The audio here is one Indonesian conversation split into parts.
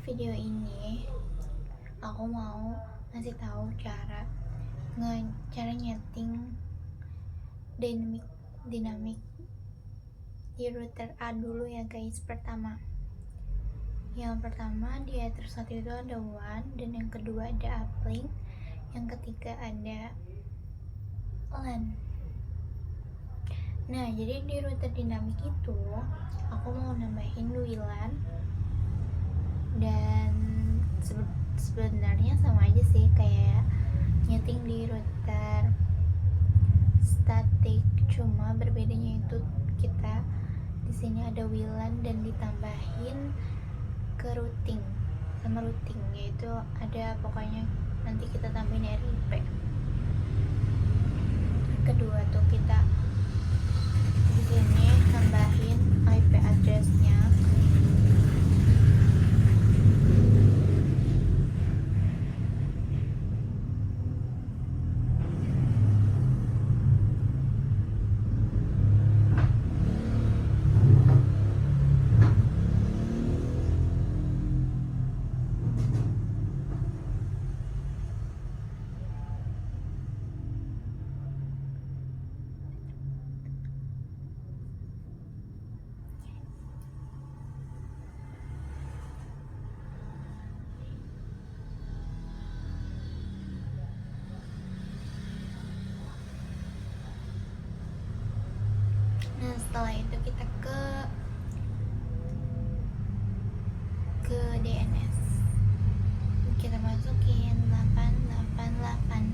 video ini aku mau ngasih tahu cara nyeting dynamic dynamic di router A dulu ya guys. Yang pertama di ether 1 itu ada WAN, dan yang kedua ada uplink, yang ketiga ada LAN. Nah, jadi di router dinamik itu aku mau nambahin WLAN, dan sebenarnya sama aja sih kayak nyeting di router statik, cuma berbedanya itu kita di sini ada WLAN dan ditambahin ke routing sama routing, yaitu ada pokoknya nanti kita tambahin RIP. Kedua tuh kita di sini tambahin IP address-nya. Nah, setelah itu kita ke DNS, kita masukin 888.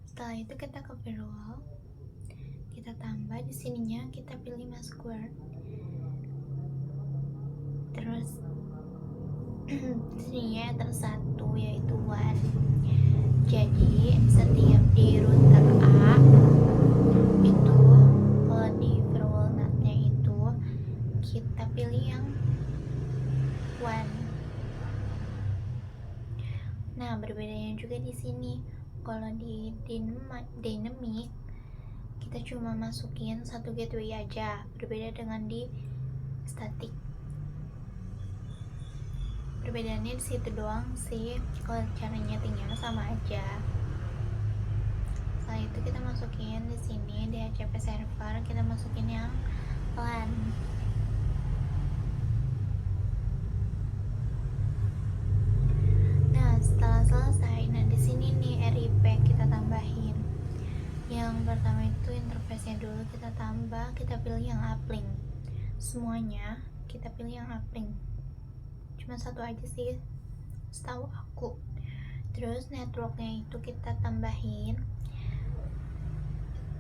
Setelah itu kita ke firewall, kita tambah di sininya, kita pilih password. Terus sininya tersatu yaitu WAN. Jadi setiap di router A itu, kalau di firewall NAT-nya itu kita pilih yang WAN. Nah, berbedanya juga di sini. Kalau di dynamic kita cuma masukin satu gateway aja, berbeda dengan di static. Perbedaannya di situ doang sih. Kalau cara nyetingnya sama aja. Setelah itu kita masukin di sini di DHCP server, kita masukin yang LAN. Nah, setelah selesai, nah di sini nih RIP kita tambahin. Yang pertama itu interface-nya dulu kita tambah, kita pilih yang uplink. Semuanya kita pilih yang uplink. Cuma satu aja sih setahu aku. Terus networknya itu kita tambahin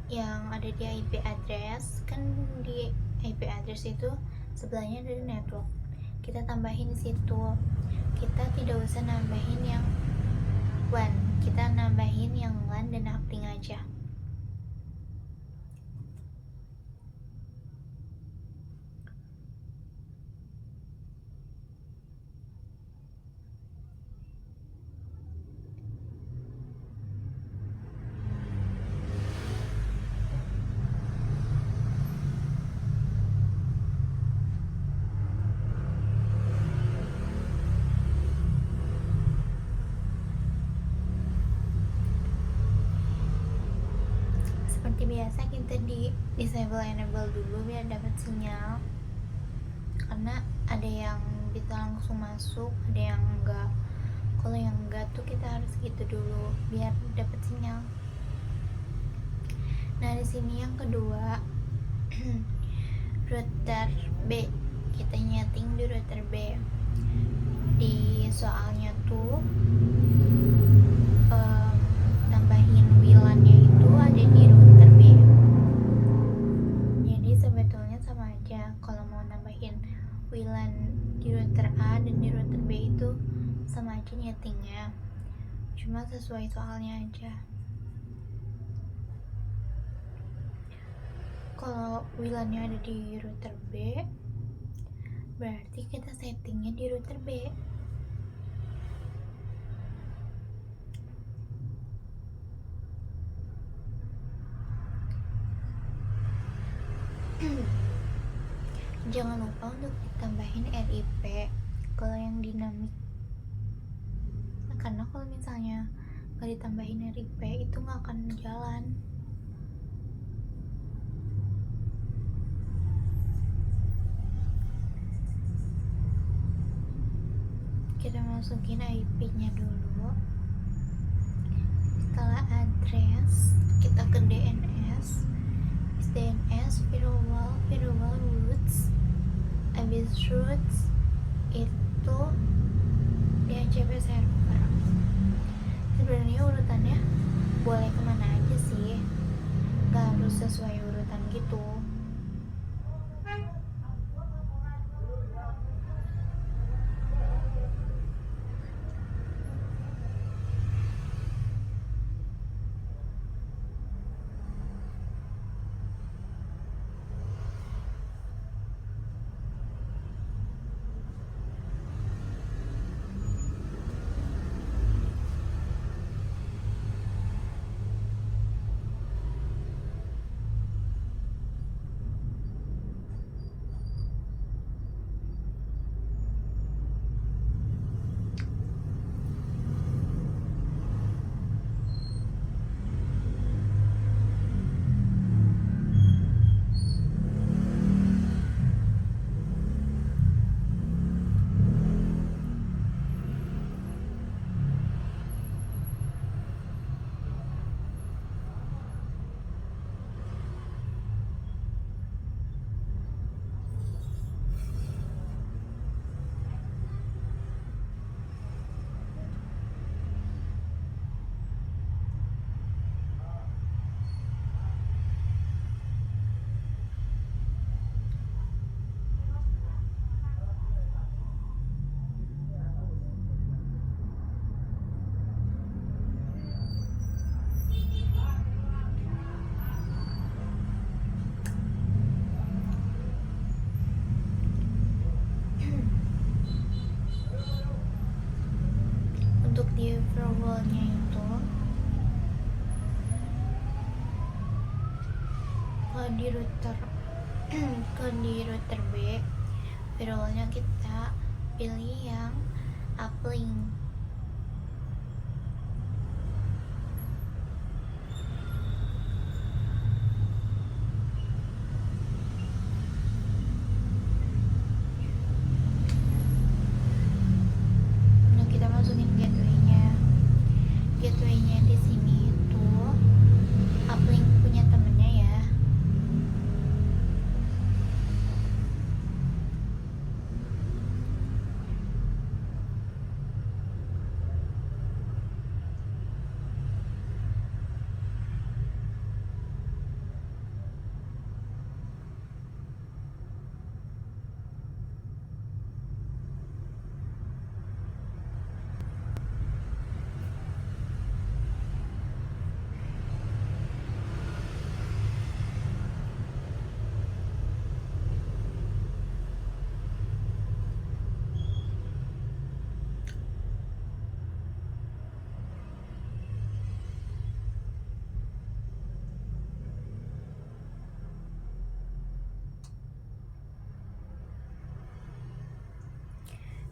yang ada di IP address. Kan di IP address itu sebelahnya ada network, kita tambahin di situ. Kita tidak usah nambahin yang WAN, kita nambahin yang LAN dan uplink aja. Seperti biasa kita di disable enable dulu biar dapat sinyal, karena ada yang bisa langsung masuk, ada yang enggak. Kalau yang enggak tuh kita harus gitu dulu biar dapat sinyal. Nah, di sini yang kedua router B, kita nyeting di router B. Di soalnya tuh tambahin WLAN-nya itu ada di router B. Jadi sebetulnya sama aja, kalau mau nambahin WLAN di router A dan di router B itu sama aja nyetingnya, cuma sesuai soalnya aja. Kalau WLAN-nya ada di router B, berarti kita settingnya di router B. Jangan lupa untuk ditambahin RIP kalau yang dinamik, karena kalau misalnya nggak ditambahin RIP itu nggak akan jalan. Kita masukin IP-nya dulu. Setelah address, kita ke DNS. DNS firewall roots. Abis roots itu DHCP server. Sebenarnya urutannya boleh kemana aja sih, gak harus sesuai urutan gitu. Untuk di firewallnya itu, kalau di router di router B, firewallnya kita pilih yang uplink. Nah, kita masukin gateway-nya di sini itu uplink punya temennya ya.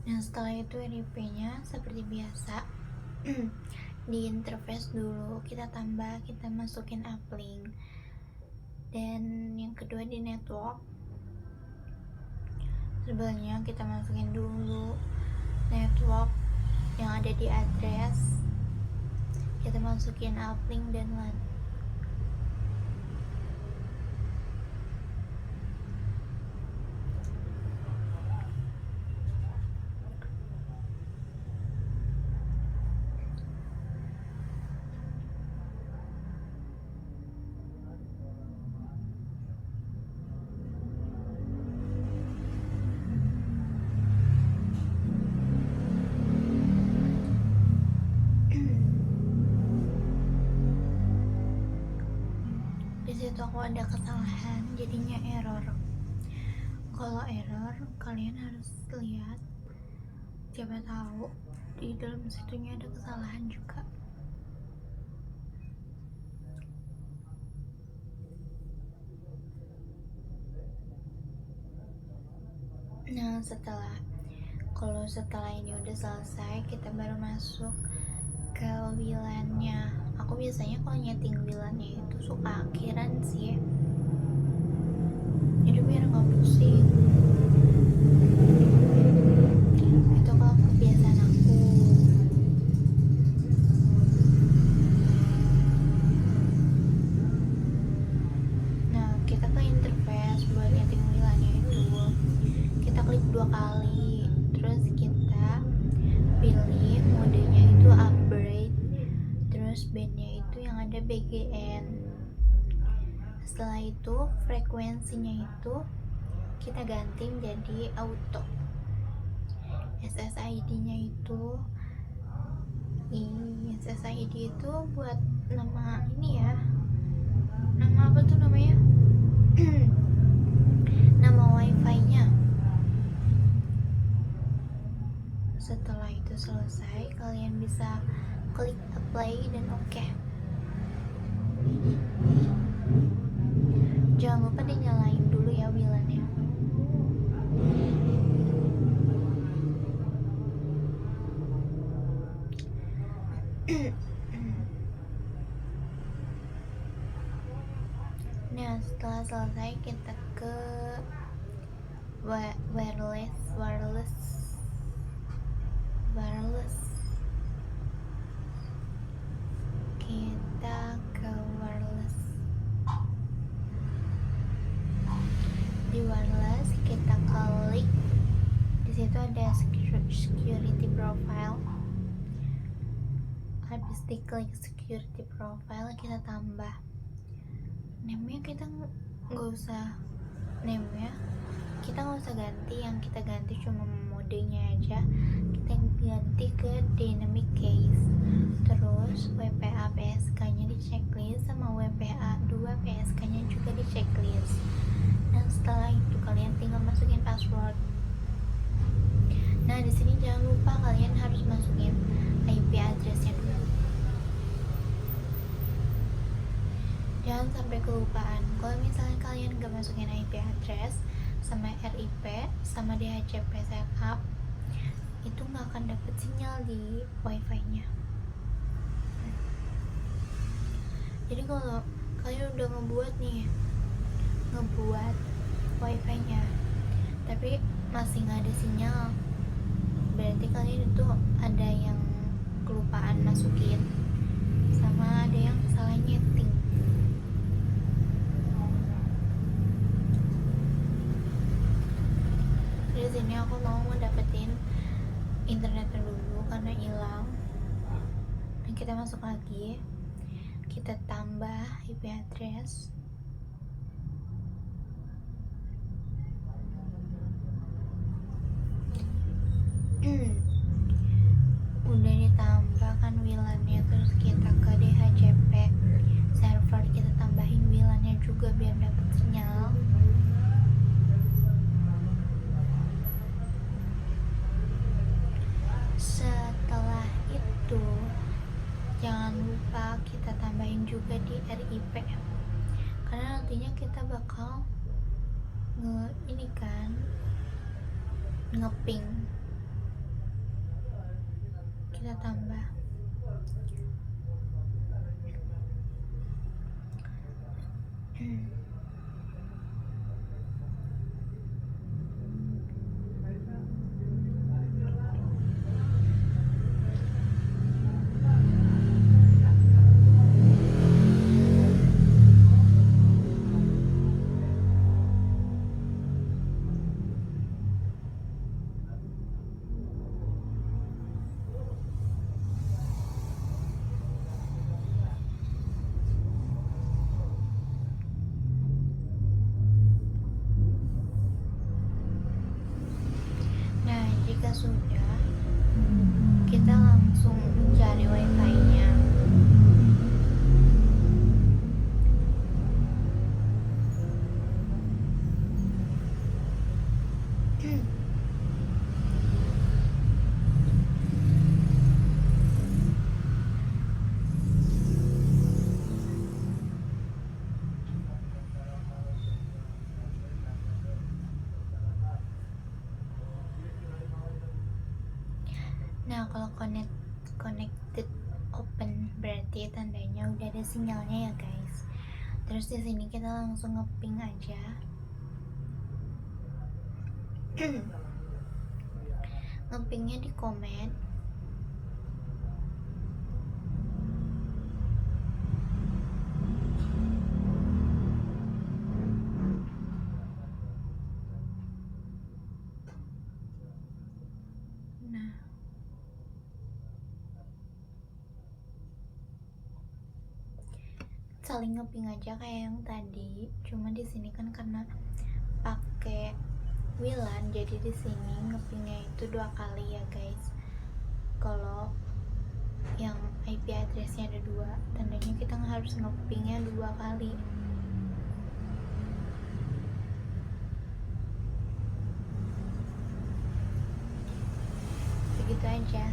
Nah, setelah itu RIP-nya seperti biasa di interface dulu kita masukin uplink. Dan yang kedua di network, sebelumnya kita masukin dulu network yang ada di address, kita masukin uplink dan LAN. Di situ aku ada kesalahan, jadinya error. Kalau error, kalian harus lihat, siapa tahu di dalam situnya ada kesalahan juga. Nah, setelah ini udah selesai, kita baru masuk ke wilannya. Aku biasanya kalau nyeting wilannya itu suka akhiran sih, jadi biar nggak pusing. Itu kalau kebiasaan aku. Nah, kita ke interface buat nyeting wilannya itu kita klik 2 kali, terus kita pilih modenya itu upgrade, terus bandnya itu yang ada BGN. Setelah itu frekuensinya itu kita ganti menjadi auto. SSID-nya itu SSID itu buat nama ini ya, nama apa tuh namanya? Nama wifi-nya. Setelah itu selesai, kalian bisa klik apply dan oke. Jangan lupa dinyalain dulu ya wilannya. Nah, setelah selesai kita ke wireless. Kita ke wireless. Di wireless kita klik, di situ ada security profile. Habis diklik security profile, kita tambah name-nya. Kita nggak usah ganti, yang kita ganti cuma modenya aja. Kita ganti ke dynamic case, terus WPA PSK nya di checklist, sama WPA 2 PSK nya juga di checklist. Dan setelah itu kalian tinggal masukin password. Nah, di sini jangan lupa kalian harus masukin IP address-nya dulu. Jangan sampai kelupaan. Kalau misalnya kalian gak masukin IP address sama RIP sama DHCP setup, itu gak akan dapet sinyal di wifi-nya. Jadi kalau kalian udah ngebuat wifi-nya tapi masih gak ada sinyal, berarti kalian itu ada yang kelupaan masukin sama ada yang salah nyeting. Di sini aku mau ngedapetin internetnya dulu karena hilang. Dan kita masuk lagi, kita tambah IP address. Udah ditambah kan WLAN-nya, terus kita ke DHCP server, kita tambahin WLAN-nya juga biar dapet sinyal. Setelah itu jangan lupa kita tambahin juga di RIP, karena nantinya kita bakal ngeping. Kita tambah sinyalnya ya guys. Terus di sini kita langsung ngeping aja. Ngepingnya di komen. Nah, saling ngeping aja kayak yang tadi. Cuma di sini kan karena pakai WLAN, jadi di sini ngepingnya itu 2 kali ya guys. Kalau yang IP addressnya ada 2, tandanya kita harus ngepingnya 2 kali. Begitu aja.